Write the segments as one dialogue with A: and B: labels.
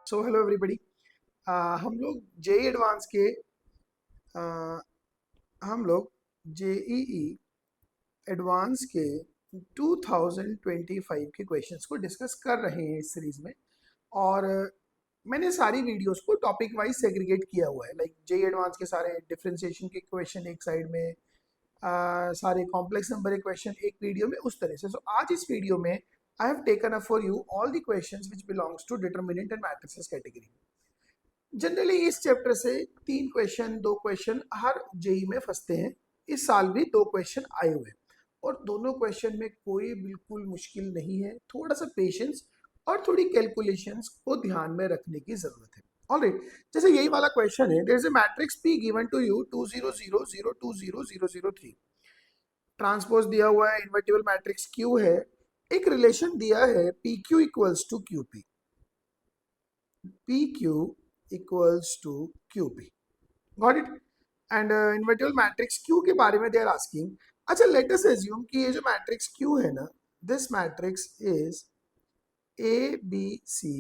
A: So hello everybody. हम लोग JEE advance के uh, हम लोग जेईई एडवांस के 2025 के क्वेश्चंस को डिस्कस कर रहे हैं इस सीरीज में। और मैंने सारी वीडियोस को टॉपिक वाइज सेग्रीगेट किया हुआ है। लाइक जेई एडवांस के सारे डिफरेंशिएशन के क्वेश्चन एक साइड में, सारे कॉम्प्लेक्स नंबर के क्वेश्चन एक वीडियो में, उस तरह से। सो आज इस वीडियो में I have taken up for you all the questions which belongs to determinant and matrices category. Generally इस चैप्टर से 3 क्वेश्चन 2 क्वेश्चन हर जेई में फंसते हैं। इस साल भी 2 क्वेश्चन आए हुए हैं और दोनों क्वेश्चन में कोई बिल्कुल मुश्किल नहीं है। थोड़ा सा पेशेंस और थोड़ी कैलकुलेशंस को ध्यान में रखने की जरूरत है। ऑलराइट, जैसे यही वाला क्वेश्चन है, there is a matrix P given to you 2 0 0 0 2 0 0 0 3। Transpose दिया हुआ है, इन्वर्टिबल मैट्रिक्स क्यू है, एक रिलेशन दिया है P Q equals to Q P, P Q equals to Q P. Got it? And invertible matrix Q के बारे में दे आर आस्किंग। अच्छा, लेट अस अज्यूम कि ये जो मैट्रिक्स क्यू है ना, this matrix is A B C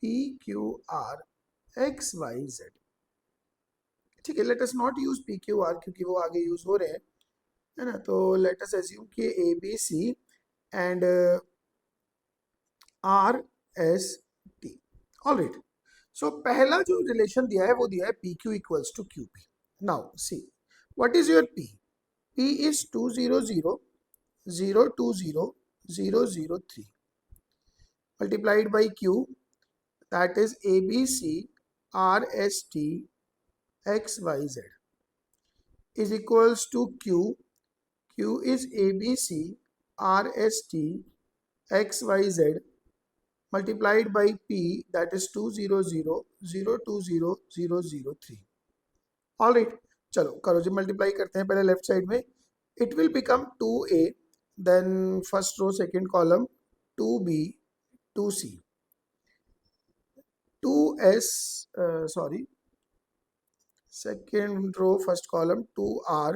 A: P Q R X Y Z. ठीक है, let us not use P Q R क्योंकि वो आगे यूज हो रहे हैं, है ना। तो लेट अस अज्यूम कि A B C and R S T. Alright, so पहला जो रिलेशन दिया है वो दिया है P Q equals to Q P. Now see what is your P? P is 2 0 0 0 2 0 0 0 3 multiplied by q, that is abc rst xyz is equals to q. q is abc rst xyz multiplied by p, that is 2 0 0 0 2 0 0 0 3. All right, चलो करो जी, multiply करते हैं पहले left side में। It will become 2a, then first row second column 2b 2c 2s, sorry, second row first column 2r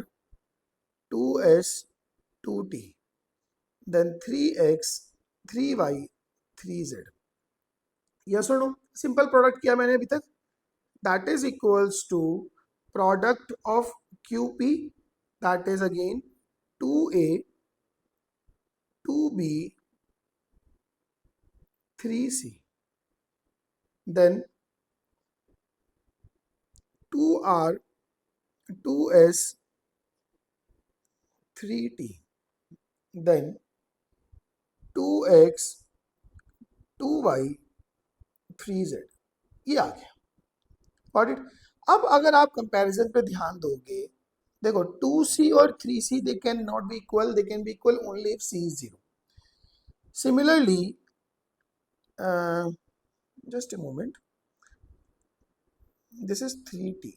A: 2s 2t, then 3x 3y 3z। Yes और no? Simple product किया मैंने अभी तक, that is equals to product of QP, that is again 2A 2B 3C, then 2R 2S 3T, then 2X 2Y 3Z। ये आ गया। Got it? अब अगर आप कंपैरिजन पे ध्यान दोगे, देखो 2C और 3C they can not be equal, they can be equal only if C is 0. Similarly, just a moment, this is 3T.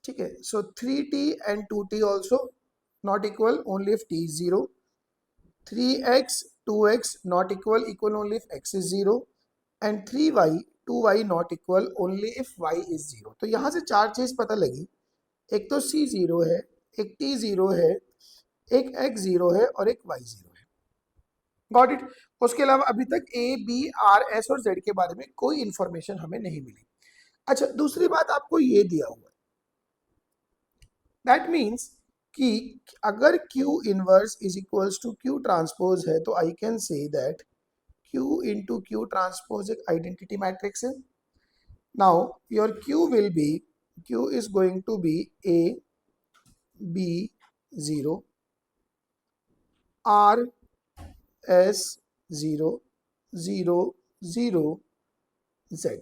A: ठीक है, so 3T and 2T also not equal only if T is 0. 3x 2x not equal only if x is 0, and 3y 2y not equal only if y is 0. तो यहाँ से चार चीज पता लगी, एक तो C 0 है, एक T 0 है, एक x 0 है और एक y 0 है। Got it? उसके अलावा अभी तक A B R S और Z के बारे में कोई इंफॉर्मेशन हमें नहीं मिली। अच्छा, दूसरी बात आपको ये दिया हुआ है, दैट मीन्स कि अगर Q inverse is equals to Q transpose है तो I can say that Q into Q transpose एक आइडेंटिटी मैट्रिक्स है। Now your Q will be, Q is going to be A B 0 R S 0 0 0 Z।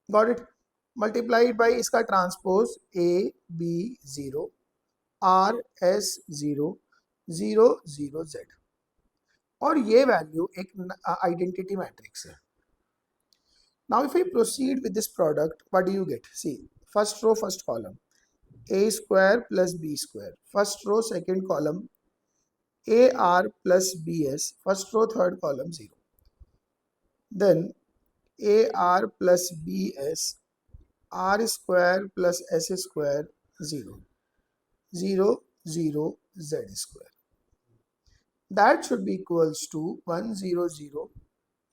A: Got it? Multiplied by इसका transpose A B 0 R S 0 0 0 Z, और ये value एक identity matrix है। Now if I proceed with this product, what do you get? See, first row first column a square plus b square, first row second column ar plus bs, first row third column 0, then ar plus bs r square plus s square 0 0 0 z square। That should be equals to 1 0 0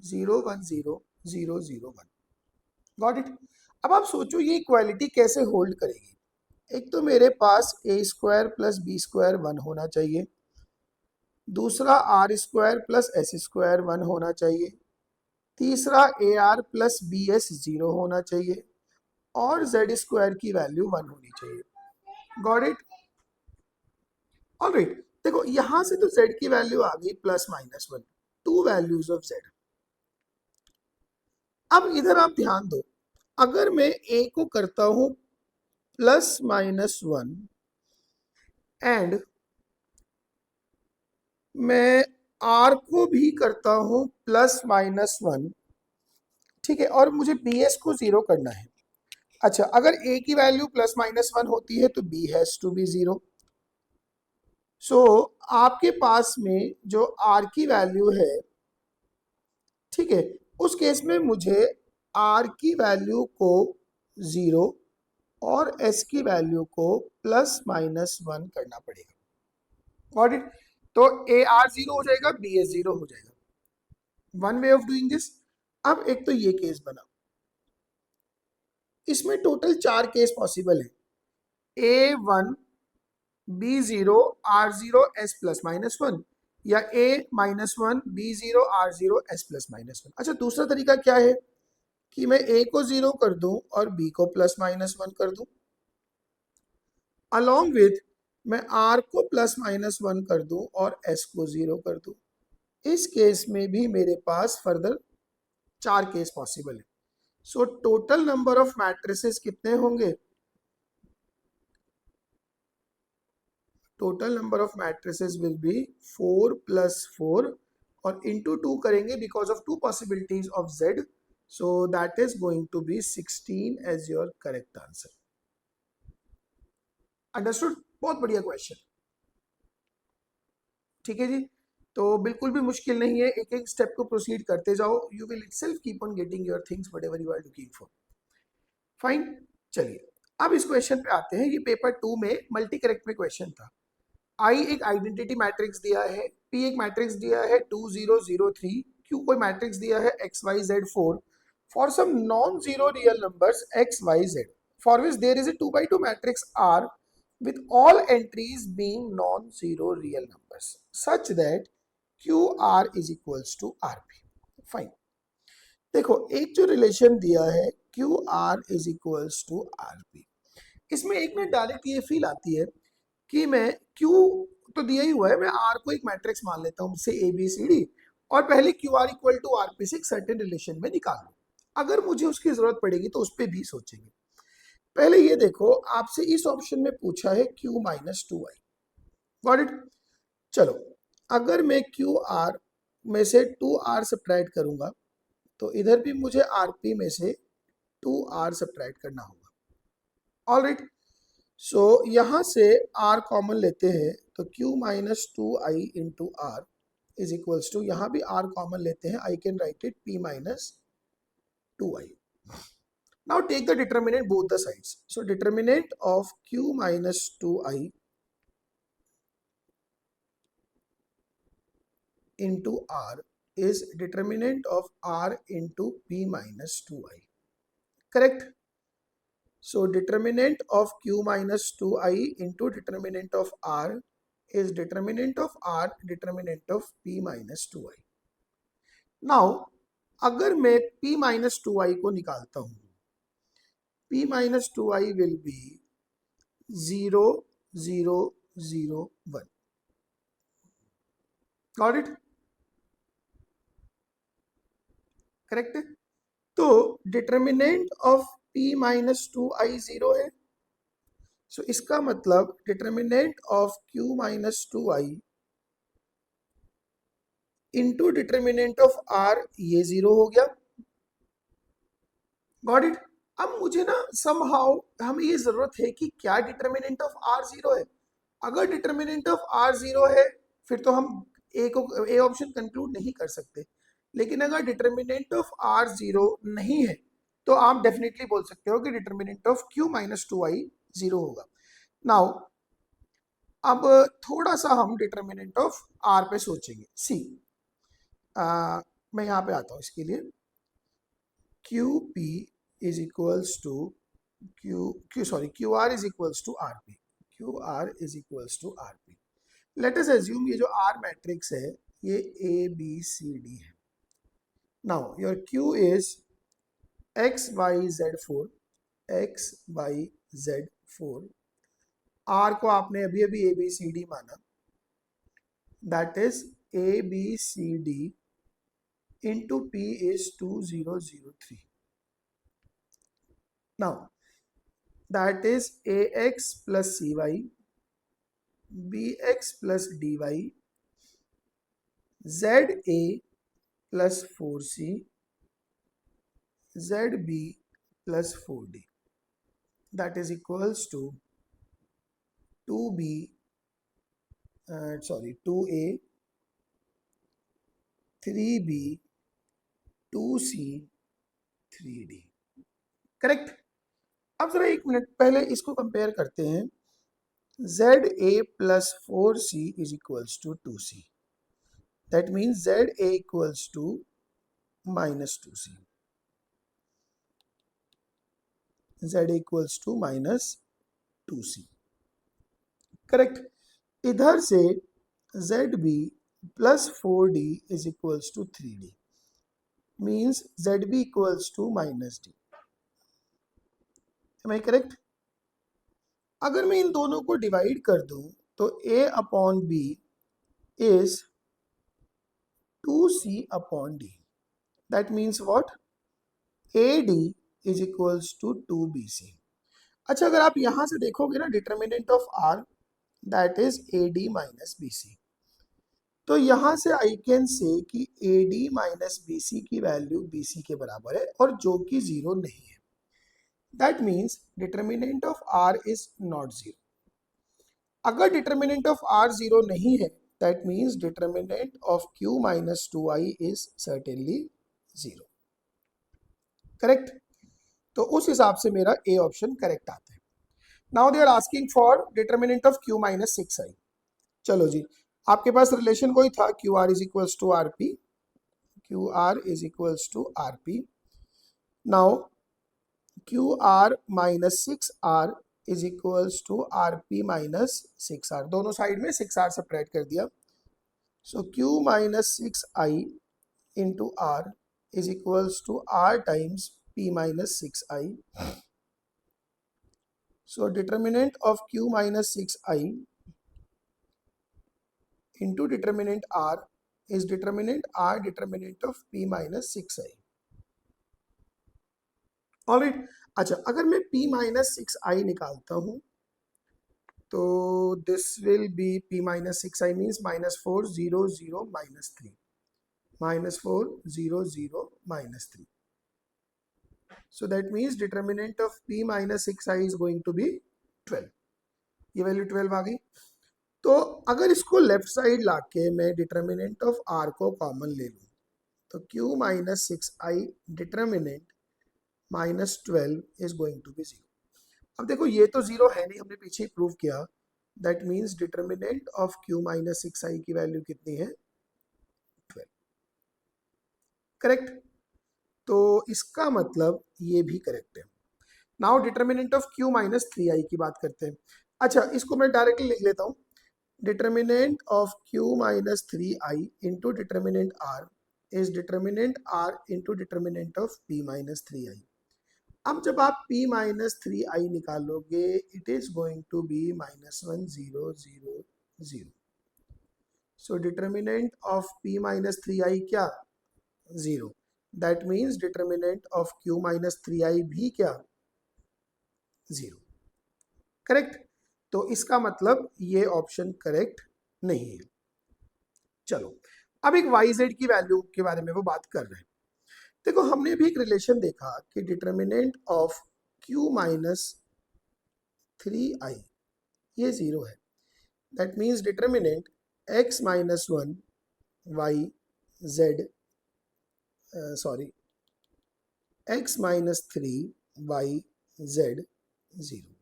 A: 0 1 0 0 0 1। Got it. अब आप सोचो ये equality कैसे hold करेगी। एक तो मेरे पास a square plus b square 1 होना चाहिए, दूसरा r square plus s square 1 होना चाहिए, तीसरा a r plus b s 0 होना चाहिए, और जेड स्क्वायर की वैल्यू 1 होनी चाहिए। Got it. ऑलराइट, देखो यहां से तो z की वैल्यू आ गई +-1, टू वैल्यूज ऑफ z। अब इधर आप ध्यान दो, अगर मैं a को करता हूं +-1 एंड मैं r को भी करता हूं +-1, ठीक है, और मुझे bs को 0 करना है। अच्छा, अगर a की वैल्यू +-1 होती है तो b हैज टू बी 0। सो आपके पास में जो r की वैल्यू है, ठीक है, उस केस में मुझे r की वैल्यू को 0 और s की वैल्यू को +-1 करना पड़ेगा। Got it. तो ए आर 0 हो जाएगा, बी एस 0 हो जाएगा। One way of doing this. अब एक तो ये केस बना, इसमें टोटल 4 केस पॉसिबल है, A1 B0 R0 S +-1, या A-1 B0 R0 S +-1। अच्छा, दूसरा तरीका क्या है कि मैं A को 0 कर दूं और B को +-1 कर दूं, अलॉन्ग विथ मैं R को +-1 कर दूं और S को 0 कर दूं। इस केस में भी मेरे पास फर्दर 4 केस पॉसिबल है। So total number of matrices कितने होंगे? Total number of matrices will be 4 + 4 और इंटू 2 करेंगे because of 2 possibilities of z, so that is going to be 16 as your correct answer. Understood? बहुत बढ़िया question, ठीक है जी। तो बिल्कुल भी मुश्किल नहीं है, एक एक स्टेप को प्रोसीड करते जाओ, you will itself keep on getting your things whatever you are looking for. Fine, चलिए अब इस क्वेश्चन पे आते हैं। ये पेपर 2 में मल्टी करेक्ट में क्वेश्चन था। आई एक आइडेंटिटी मैट्रिक्स दिया है, पी एक मैट्रिक्स दिया है 2 0 0 3, क्यू कोई मैट्रिक्स दिया है x y z 4 for some non zero real numbers x y z for which there is a 2x2 matrix R with all entries being non-zero real numbers such that QR is equals to RP। Fine, देखो एक जो relation दिया है QR is equals to RP, इसमें एक ना direct ये feel आती है कि मैं Q तो दिया ही हुआ है, मैं R को एक मैट्रिक्स मान लेता हूँ से ABCD और पहले QR इक्वल टू RP से एक सर्टेन रिलेशन में निकाल लूँ। अगर मुझे उसकी जरूरत पड़ेगी तो उस पर भी सोचेंगे। पहले ये देखो, आपसे इस ऑप्शन में पूछा है Q - 2i। Got it. चलो, अगर मैं QR में से 2R सब्ट्रैक्ट करूंगा तो इधर भी मुझे RP में से 2R सब्ट्रैक्ट करना होगा। ऑलराइट, सो यहां से R कॉमन लेते हैं तो Q - 2i into R is equals to, यहां भी R कॉमन लेते हैं, I can write it P - 2i। Now take the determinant both the sides. So determinant of Q - 2i into R is determinant of R into P - 2i. Correct? So determinant of Q - 2i into determinant of R is determinant of R determinant of P - 2i. Now अगर मैं P - 2i को निकालता हूं, P - 2i will be 0 0 0 1। Got it? Correct है। तो determinant of P - 2i 0 है, सो इसका मतलब determinant of Q - 2i into determinant of R ये 0 हो गया। Got it. अब मुझे ना समहाउ हमें ये जरूरत है कि क्या डिटर्मिनेंट ऑफ R 0 है। अगर डिटर्मिनेंट ऑफ R 0 है फिर तो हम ए ऑप्शन कंक्लूड नहीं कर सकते, लेकिन अगर डिटर्मिनेंट ऑफ R 0 नहीं है तो आप डेफिनेटली बोल सकते हो कि डिटर्मिनेंट ऑफ Q - 2i 0 होगा। नाउ अब थोड़ा सा हम डिटर्मिनेंट ऑफ आर पे सोचेंगे। सी, मैं यहाँ पे आता हूँ इसके लिए। Q p is equals to q r is equals to r p. Q r is equals to r p. Let us assume ये जो आर मैट्रिक्स है ये ए बी सी डी है। Now your q is x Y z four, x Y z four. R को आपने अभी अभी a B c d माना, that is A B c d into p is 2003। Now that is a x plus c y, b x plus d y, z a plus 4c, z b plus 4d, that is equals to 2b, 2a, 3b, 2c, 3d। Correct. अब जरा एक minute पहले इसको compare करते हैं। Z a plus 4c is equals to 2c, that means z a equals to minus 2c, z equals to minus 2c। Correct. इधर से z b plus 4d is equals to 3d, means z b equals to minus d. Am I correct? अगर मैं इन दोनों को divide कर दूं तो a upon b is 2c upon d, that means what? ad is equals to 2bc। अच्छा, अगर आप यहां से देखोगे ना determinant of r, that is ad minus bc, तो यहां से आई कैन से कि ad माइनस bc की वैल्यू bc के बराबर है और जो कि जीरो नहीं है। That means determinant of r is not zero. अगर डिटर्मिनेंट ऑफ r जीरो नहीं है, that means determinant of q minus 2i is certainly zero. Correct? तो उस हिसाब से मेरा ए ऑप्शन करेक्ट आता है। Now they are asking for determinant of q minus 6i। चलो जी, आपके पास रिलेशन कोई था, q r is equals to r p, Q r is equals to r p. Now q r minus 6r is equals to r p minus 6r, दोनों side में 6r separate कर दिया। So q minus 6i into r is equals to r times p minus 6i। So determinant of q minus 6i into determinant r is determinant r determinant of p minus 6i। Alright. अच्छा, अगर मैं p minus 6i निकालता हूं तो this will be p minus 6i means minus 4 0 0 minus 3, minus 4 0 0 minus 3। So that means determinant of p minus 6i is going to be 12। ये value 12 आ गई। तो अगर इसको लेफ्ट साइड लाके मैं डिटर्मिनेंट ऑफ r को कॉमन ले लूँ तो q minus 6i determinant minus 12 is going to be zero. अब देखो ये तो जीरो है नहीं, हमने पीछे ही प्रूव किया। That means determinant of q minus 6i की वैल्यू कितनी है? 12। करेक्ट? तो इसका मतलब ये भी करेक्ट है। Now determinant of q minus 3i की बात करते हैं। अच्छा, इसको मैं डायरेक्टली लिख लेता हूँ। Determinant of q minus 3i into determinant r is determinant r into determinant of p minus 3i। अब जब आप p माइनस 3i निकालोगे it is going to be minus 1 0 0 0। So determinant of p minus 3i क्या? Zero. That means determinant of q minus 3i भी क्या? Zero. Correct? तो इसका मतलब ये ऑप्शन करेक्ट नहीं है। चलो, अब एक वाई जेड की वैल्यू के बारे में वो बात कर रहे हैं। देखो, हमने भी एक रिलेशन देखा कि determinant of q minus 3i ये जीरो है। That means determinant x minus 1 y z x minus 3 y z zero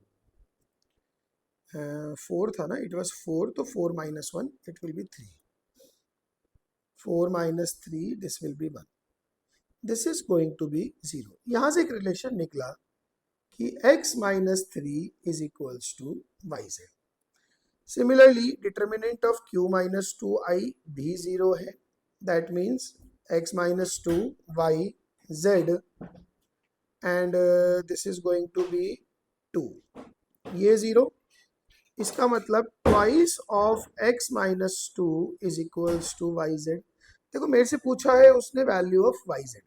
A: 4 था ना, इट वॉज 4, तो 4 minus 1 it will be 3, 4 minus 3 this will be 1, this is going to be 0। यहाँ से एक relation निकला कि x minus 3 is equals to Y z. Similarly determinant of q minus 2i भी 0 है, that means x minus 2 y z and this is going to be 2, ये 0। इसका मतलब twice of x minus 2 is equals to Y z. देखो मेरे से पूछा है उसने वैल्यू ऑफ वाई जेड,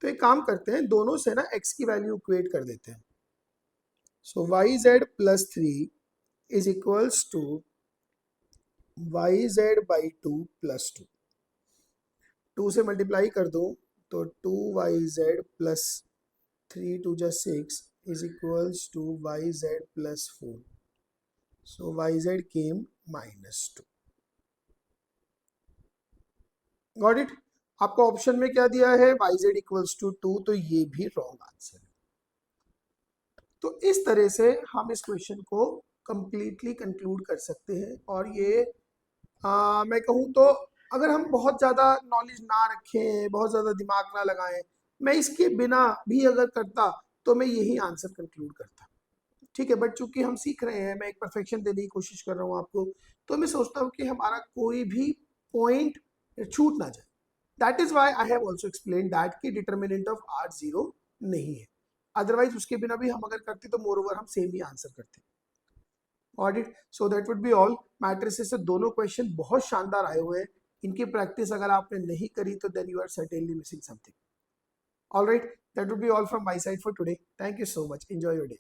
A: तो एक काम करते हैं, दोनों से ना x की वैल्यू इक्वेट कर देते हैं। So Y Z plus 3 is equals to Y Z by 2 plus 2, 2 से मल्टीप्लाई कर दूं तो 2 वाई जेड प्लस 3 टू जा 6 is equals to Y Z plus 4, so Y z came minus 2। Got it. आपको ऑप्शन में क्या दिया है, वाई जेड इक्वल्स टू 2, तो ये भी रॉन्ग आंसर है। तो इस तरह से हम इस क्वेश्चन को कंप्लीटली कंक्लूड कर सकते हैं। और ये मैं कहूँ तो अगर हम बहुत ज़्यादा नॉलेज ना रखें, बहुत ज़्यादा दिमाग ना लगाएं, मैं इसके बिना भी अगर करता तो मैं यही आंसर कंक्लूड करता, ठीक है। बट चूंकि हम सीख रहे हैं, मैं एक परफेक्शन देने की कोशिश कर रहा हूँ आपको, तो मैं सोचता हूँ कि हमारा कोई भी पॉइंट छूट ना जाए। That is why I have also explain that कि डिटर्मिनेंट ऑफ आर 0 नहीं है, अदरवाइज उसके बिना भी हम अगर करते तो मोर ओवर हम सेम ही आंसर करते। Audit, so that would be all. Matrices से दोनों क्वेश्चन बहुत शानदार आए हुए हैं, इनकी प्रैक्टिस अगर आपने नहीं करी तो then you are certainly missing something. Alright, that would be all from my side for today. Thank you so much, enjoy your day.